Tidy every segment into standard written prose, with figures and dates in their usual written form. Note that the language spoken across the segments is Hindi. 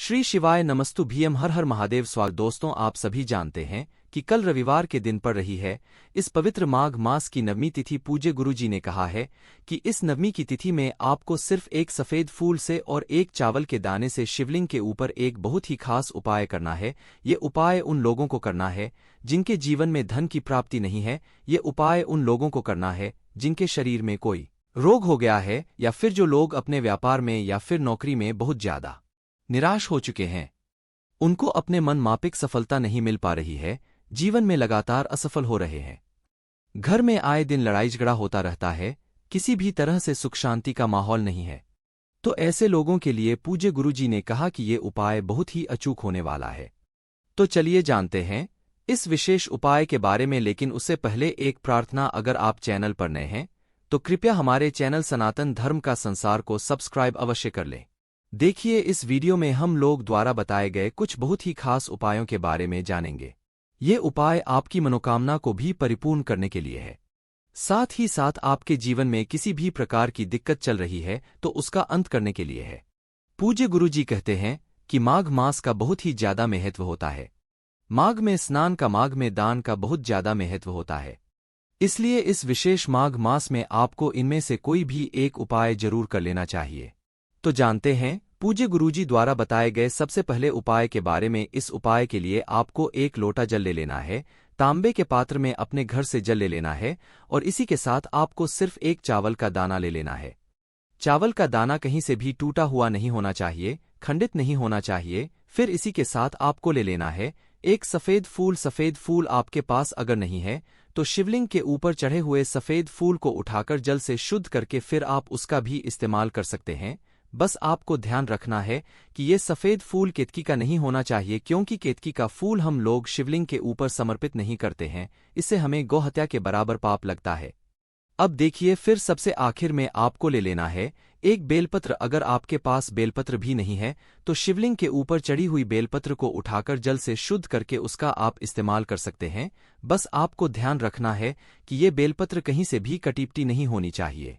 श्री शिवाय नमस्तु भीम हर हर महादेव स्वागत। दोस्तों, आप सभी जानते हैं कि कल रविवार के दिन पड़ रही है इस पवित्र माघ मास की नवमी तिथि। पूज्य गुरुजी ने कहा है कि इस नवमी की तिथि में आपको सिर्फ एक सफेद फूल से और एक चावल के दाने से शिवलिंग के ऊपर एक बहुत ही खास उपाय करना है। ये उपाय उन लोगों को करना है जिनके जीवन में धन की प्राप्ति नहीं है। ये उपाय उन लोगों को करना है जिनके शरीर में कोई रोग हो गया है, या फिर जो लोग अपने व्यापार में या फिर नौकरी में बहुत ज्यादा निराश हो चुके हैं। उनको अपने मन मापिक सफलता नहीं मिल पा रही है, जीवन में लगातार असफल हो रहे हैं। घर में आए दिन लड़ाई झगड़ा होता रहता है, किसी भी तरह से सुख शांति का माहौल नहीं है। तो ऐसे लोगों के लिए पूज्य गुरुजी ने कहा कि ये उपाय बहुत ही अचूक होने वाला है। तो चलिए जानते हैं इस विशेष उपाय के बारे में। लेकिन उससे पहले एक प्रार्थना, अगर आप चैनल पर नए हैं तो कृपया हमारे चैनल सनातन धर्म का संसार को सब्सक्राइब अवश्य कर लें। देखिए, इस वीडियो में हम लोग द्वारा बताए गए कुछ बहुत ही खास उपायों के बारे में जानेंगे। ये उपाय आपकी मनोकामना को भी परिपूर्ण करने के लिए है। साथ ही साथ आपके जीवन में किसी भी प्रकार की दिक्कत चल रही है तो उसका अंत करने के लिए है। पूज्य गुरुजी कहते हैं कि माघ मास का बहुत ही ज्यादा महत्व होता है। माघ में स्नान का, माघ में दान का बहुत ज्यादा महत्व होता है। इसलिए इस विशेष माघ मास में आपको इनमें से कोई भी एक उपाय जरूर कर लेना चाहिए। तो जानते हैं पूज्य गुरुजी द्वारा बताए गए सबसे पहले उपाय के बारे में। इस उपाय के लिए आपको एक लोटा जल ले लेना है। तांबे के पात्र में अपने घर से जल ले लेना है और इसी के साथ आपको सिर्फ एक चावल का दाना ले लेना है। चावल का दाना कहीं से भी टूटा हुआ नहीं होना चाहिए, खंडित नहीं होना चाहिए। फिर इसी के साथ आपको ले लेना है एक सफेद फूल। सफेद फूल आपके पास अगर नहीं है तो शिवलिंग के ऊपर चढ़े हुए सफेद फूल को उठाकर जल से शुद्ध करके फिर आप उसका भी इस्तेमाल कर सकते हैं। बस आपको ध्यान रखना है कि ये सफेद फूल केतकी का नहीं होना चाहिए, क्योंकि केतकी का फूल हम लोग शिवलिंग के ऊपर समर्पित नहीं करते हैं। इससे हमें गौहत्या के बराबर पाप लगता है। अब देखिए, फिर सबसे आखिर में आपको ले लेना है एक बेलपत्र। अगर आपके पास बेलपत्र भी नहीं है तो शिवलिंग के ऊपर चढ़ी हुई बेलपत्र को उठाकर जल से शुद्ध करके उसका आप इस्तेमाल कर सकते हैं। बस आपको ध्यान रखना है कि ये बेलपत्र कहीं से भी कटीपटी नहीं होनी चाहिए,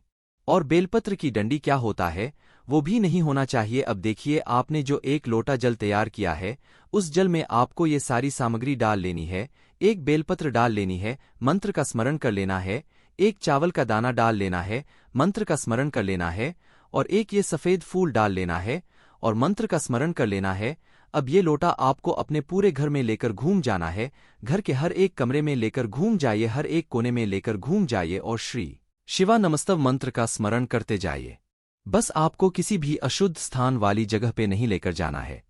और बेलपत्र की डंडी क्या होता है वो भी नहीं होना चाहिए। अब देखिए, आपने जो एक लोटा जल तैयार किया है उस जल में आपको ये सारी सामग्री डाल लेनी है। एक बेलपत्र डाल लेनी है, मंत्र का स्मरण कर लेना है। एक चावल का दाना डाल लेना है, मंत्र का स्मरण कर लेना है। और एक ये सफेद फूल डाल लेना है और मंत्र का स्मरण कर लेना है। अब ये लोटा आपको अपने पूरे घर में लेकर घूम जाना है। घर के हर एक कमरे में लेकर घूम जाइए, हर एक कोने में लेकर घूम जाइए और श्री शिवा नमस्तव मंत्र का स्मरण करते जाइए। बस आपको किसी भी अशुद्ध स्थान वाली जगह पे नहीं लेकर जाना है।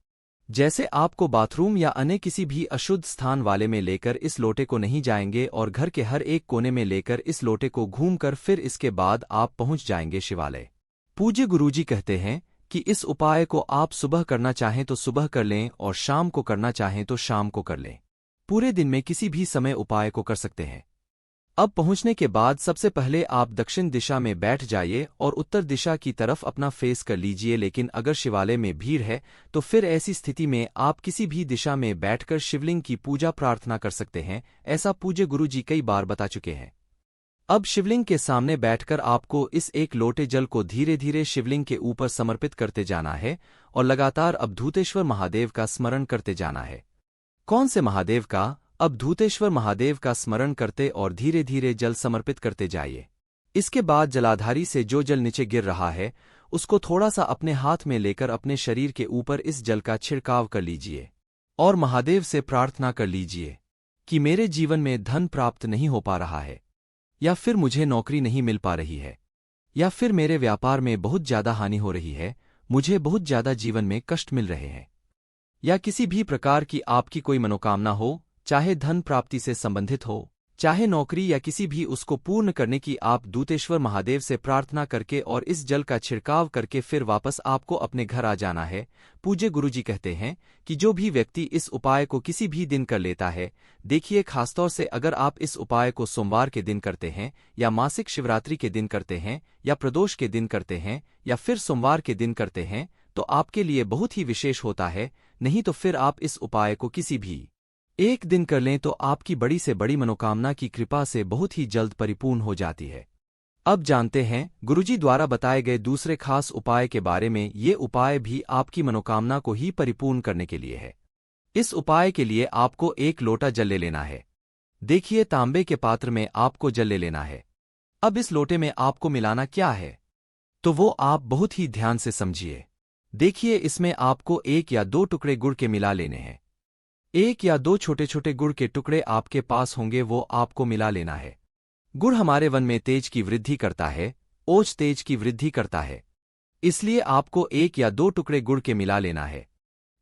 जैसे आपको बाथरूम या अन्य किसी भी अशुद्ध स्थान वाले में लेकर इस लोटे को नहीं जाएंगे, और घर के हर एक कोने में लेकर इस लोटे को घूमकर फिर इसके बाद आप पहुंच जाएंगे शिवालय। पूज्य गुरुजी कहते हैं कि इस उपाय को आप सुबह करना चाहें तो सुबह कर लें और शाम को करना चाहें तो शाम को कर लें। पूरे दिन में किसी भी समय उपाय को कर सकते हैं। अब पहुंचने के बाद सबसे पहले आप दक्षिण दिशा में बैठ जाइए और उत्तर दिशा की तरफ अपना फेस कर लीजिए। लेकिन अगर शिवालय में भीड़ है तो फिर ऐसी स्थिति में आप किसी भी दिशा में बैठकर शिवलिंग की पूजा प्रार्थना कर सकते हैं। ऐसा पूज्य गुरुजी कई बार बता चुके हैं। अब शिवलिंग के सामने बैठकर आपको इस एक लोटे जल को धीरे धीरे शिवलिंग के ऊपर समर्पित करते जाना है और लगातार अवधूतेश्वर महादेव का स्मरण करते जाना है। कौन से महादेव का? अवधूतेश्वर महादेव का स्मरण करते और धीरे धीरे जल समर्पित करते जाइए। इसके बाद जलाधारी से जो जल नीचे गिर रहा है उसको थोड़ा सा अपने हाथ में लेकर अपने शरीर के ऊपर इस जल का छिड़काव कर लीजिए और महादेव से प्रार्थना कर लीजिए कि मेरे जीवन में धन प्राप्त नहीं हो पा रहा है, या फिर मुझे नौकरी नहीं मिल पा रही है, या फिर मेरे व्यापार में बहुत ज्यादा हानि हो रही है, मुझे बहुत ज्यादा जीवन में कष्ट मिल रहे हैं, या किसी भी प्रकार की आपकी कोई मनोकामना हो, चाहे धन प्राप्ति से संबंधित हो, चाहे नौकरी या किसी भी, उसको पूर्ण करने की आप दूतेश्वर महादेव से प्रार्थना करके और इस जल का छिड़काव करके फिर वापस आपको अपने घर आ जाना है। पूज्य गुरुजी कहते हैं कि जो भी व्यक्ति इस उपाय को किसी भी दिन कर लेता है, देखिए खासतौर से अगर आप इस उपाय को सोमवार के दिन करते हैं, या मासिक शिवरात्रि के दिन करते हैं, या प्रदोष के दिन करते हैं, या फिर सोमवार के दिन करते हैं, तो आपके लिए बहुत ही विशेष होता है। नहीं तो फिर आप इस उपाय को किसी भी एक दिन कर लें तो आपकी बड़ी से बड़ी मनोकामना की कृपा से बहुत ही जल्द परिपूर्ण हो जाती है। अब जानते हैं गुरुजी द्वारा बताए गए दूसरे खास उपाय के बारे में। ये उपाय भी आपकी मनोकामना को ही परिपूर्ण करने के लिए है। इस उपाय के लिए आपको एक लोटा जल ले लेना है। देखिए, तांबे के पात्र में आपको जल ले लेना है। अब इस लोटे में आपको मिलाना क्या है, तो वो आप बहुत ही ध्यान से समझिए। देखिए, इसमें आपको 1 या 2 टुकड़े गुड़ के मिला लेने हैं। 1 या 2 छोटे छोटे गुड़ के टुकड़े आपके पास होंगे, वो आपको मिला लेना है। गुड़ हमारे वन में तेज की वृद्धि करता है, ओज तेज की वृद्धि करता है। इसलिए आपको 1 या 2 टुकड़े गुड़ के मिला लेना है।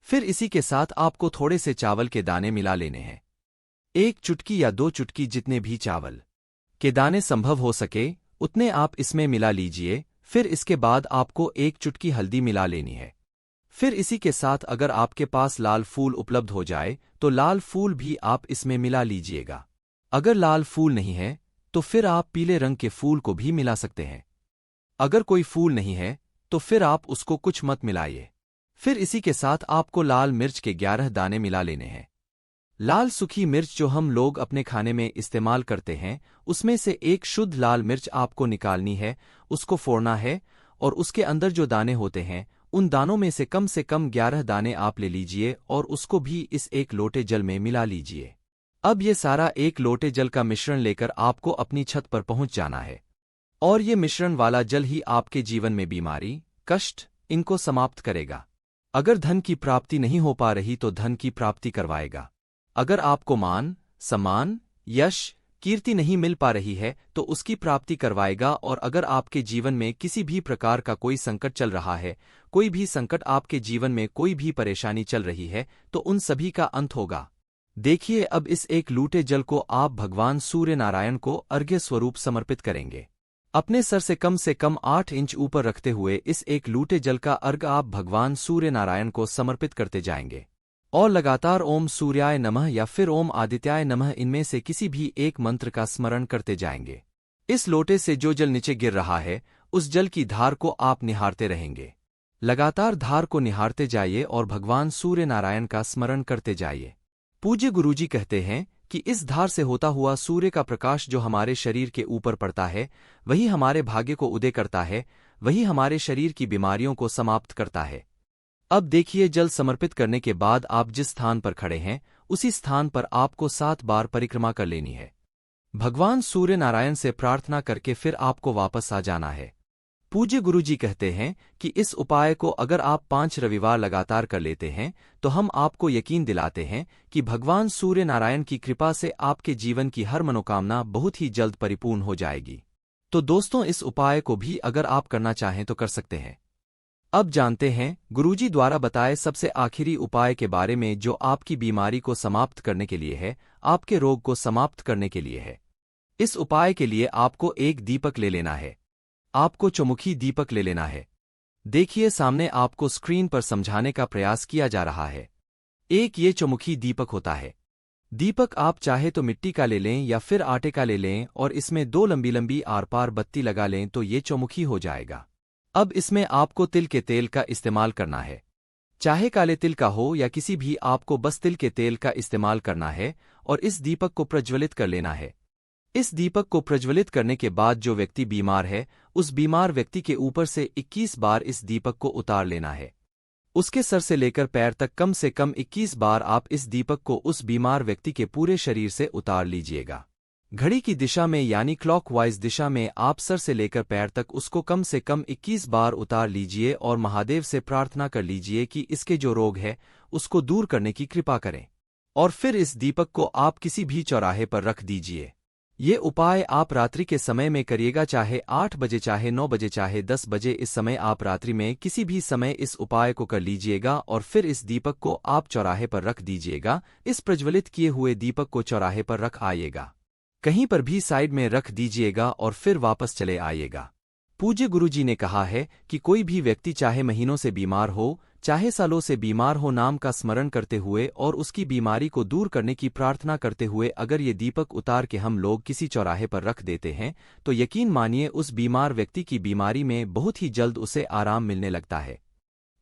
फिर इसी के साथ आपको थोड़े से चावल के दाने मिला लेने हैं। 1 चुटकी या 2 चुटकी जितने भी चावल के दाने संभव हो सके उतने आप इसमें मिला लीजिए। फिर इसके बाद आपको 1 चुटकी हल्दी मिला लेनी है। फिर इसी के साथ अगर आपके पास लाल फूल उपलब्ध हो जाए तो लाल फूल भी आप इसमें मिला लीजिएगा। अगर लाल फूल नहीं है तो फिर आप पीले रंग के फूल को भी मिला सकते हैं। अगर कोई फूल नहीं है तो फिर आप उसको कुछ मत मिलाइए। फिर इसी के साथ आपको लाल मिर्च के 11 दाने मिला लेने हैं। लाल सूखी मिर्च जो हम लोग अपने खाने में इस्तेमाल करते हैं, उसमें से एक शुद्ध लाल मिर्च आपको निकालनी है, उसको फोड़ना है और उसके अंदर जो दाने होते हैं उन दानों में से कम 11 दाने आप ले लीजिए और उसको भी इस 1 लोटे जल में मिला लीजिए। अब ये सारा 1 लोटे जल का मिश्रण लेकर आपको अपनी छत पर पहुंच जाना है और ये मिश्रण वाला जल ही आपके जीवन में बीमारी, कष्ट इनको समाप्त करेगा। अगर धन की प्राप्ति नहीं हो पा रही तो धन की प्राप्ति करवाएगा। अगर आपको मान, सम्मान, यश, कीर्ति नहीं मिल पा रही है तो उसकी प्राप्ति करवाएगा। और अगर आपके जीवन में किसी भी प्रकार का कोई संकट चल रहा है, कोई भी संकट आपके जीवन में कोई भी परेशानी चल रही है, तो उन सभी का अंत होगा। देखिए, अब इस 1 लूटे जल को आप भगवान सूर्य नारायण को अर्घ्य स्वरूप समर्पित करेंगे। अपने सर से कम 8 इंच ऊपर रखते हुए इस 1 लूटे जल का अर्घ आप भगवान सूर्य नारायण को समर्पित करते जाएंगे और लगातार ओम सूर्याय नमः या फिर ओम आदित्याय नमः इनमें से किसी भी एक मंत्र का स्मरण करते जाएंगे। इस लोटे से जो जल नीचे गिर रहा है उस जल की धार को आप निहारते रहेंगे। लगातार धार को निहारते जाइए और भगवान सूर्य नारायण का स्मरण करते जाइए। पूज्य गुरुजी कहते हैं कि इस धार से होता हुआ सूर्य का प्रकाश जो हमारे शरीर के ऊपर पड़ता है, वही हमारे भाग्य को उदय करता है, वही हमारे शरीर की बीमारियों को समाप्त करता है। अब देखिए, जल समर्पित करने के बाद आप जिस स्थान पर खड़े हैं उसी स्थान पर आपको 7 बार परिक्रमा कर लेनी है। भगवान सूर्य नारायण से प्रार्थना करके फिर आपको वापस आ जाना है। पूज्य गुरुजी कहते हैं कि इस उपाय को अगर आप 5 रविवार लगातार कर लेते हैं तो हम आपको यकीन दिलाते हैं कि भगवान सूर्य नारायण की कृपा से आपके जीवन की हर मनोकामना बहुत ही जल्द परिपूर्ण हो जाएगी। तो दोस्तों, इस उपाय को भी अगर आप करना चाहें तो कर सकते हैं। अब जानते हैं गुरुजी द्वारा बताए सबसे आखिरी उपाय के बारे में, जो आपकी बीमारी को समाप्त करने के लिए है, आपके रोग को समाप्त करने के लिए है। इस उपाय के लिए आपको एक दीपक ले लेना है। आपको चौमुखी दीपक ले लेना है। देखिए, सामने आपको स्क्रीन पर समझाने का प्रयास किया जा रहा है। एक ये चौमुखी दीपक होता है। दीपक आप चाहे तो मिट्टी का ले लें या फिर आटे का ले लें और इसमें 2 लंबी लंबी आर पार बत्ती लगा लें तो ये चौमुखी हो जाएगा। अब इसमें आपको तिल के तेल का इस्तेमाल करना है। चाहे काले तिल का हो या किसी भी, आपको बस तिल के तेल का इस्तेमाल करना है और इस दीपक को प्रज्वलित कर लेना है। इस दीपक को प्रज्वलित करने के बाद जो व्यक्ति बीमार है उस बीमार व्यक्ति के ऊपर से 21 बार इस दीपक को उतार लेना है। उसके सर से लेकर पैर तक कम से कम 21 बार आप इस दीपक को उस बीमार व्यक्ति के पूरे शरीर से उतार लीजिएगा। घड़ी की दिशा में यानी क्लॉकवाइज दिशा में आप सर से लेकर पैर तक उसको कम से कम 21 बार उतार लीजिए और महादेव से प्रार्थना कर लीजिए कि इसके जो रोग है उसको दूर करने की कृपा करें। और फिर इस दीपक को आप किसी भी चौराहे पर रख दीजिए। ये उपाय आप रात्रि के समय में करिएगा, चाहे 8 बजे, चाहे 9 बजे, चाहे 10 बजे। इस समय आप रात्रि में किसी भी समय इस उपाय को कर लीजिएगा और फिर इस दीपक को आप चौराहे पर रख दीजिएगा। इस प्रज्वलित किए हुए दीपक को चौराहे पर रख आइएगा, कहीं पर भी साइड में रख दीजिएगा और फिर वापस चले आइएगा। पूज्य गुरुजी ने कहा है कि कोई भी व्यक्ति चाहे महीनों से बीमार हो, चाहे सालों से बीमार हो, नाम का स्मरण करते हुए और उसकी बीमारी को दूर करने की प्रार्थना करते हुए अगर ये दीपक उतार के हम लोग किसी चौराहे पर रख देते हैं तो यकीन मानिए उस बीमार व्यक्ति की बीमारी में बहुत ही जल्द उसे आराम मिलने लगता है।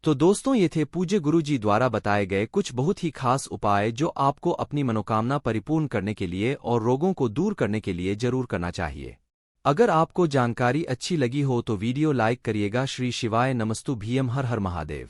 तो दोस्तों, ये थे पूज्य गुरुजी द्वारा बताए गए कुछ बहुत ही खास उपाय जो आपको अपनी मनोकामना परिपूर्ण करने के लिए और रोगों को दूर करने के लिए जरूर करना चाहिए। अगर आपको जानकारी अच्छी लगी हो तो वीडियो लाइक करिएगा। श्री शिवाय नमस्तु भीम हर हर महादेव।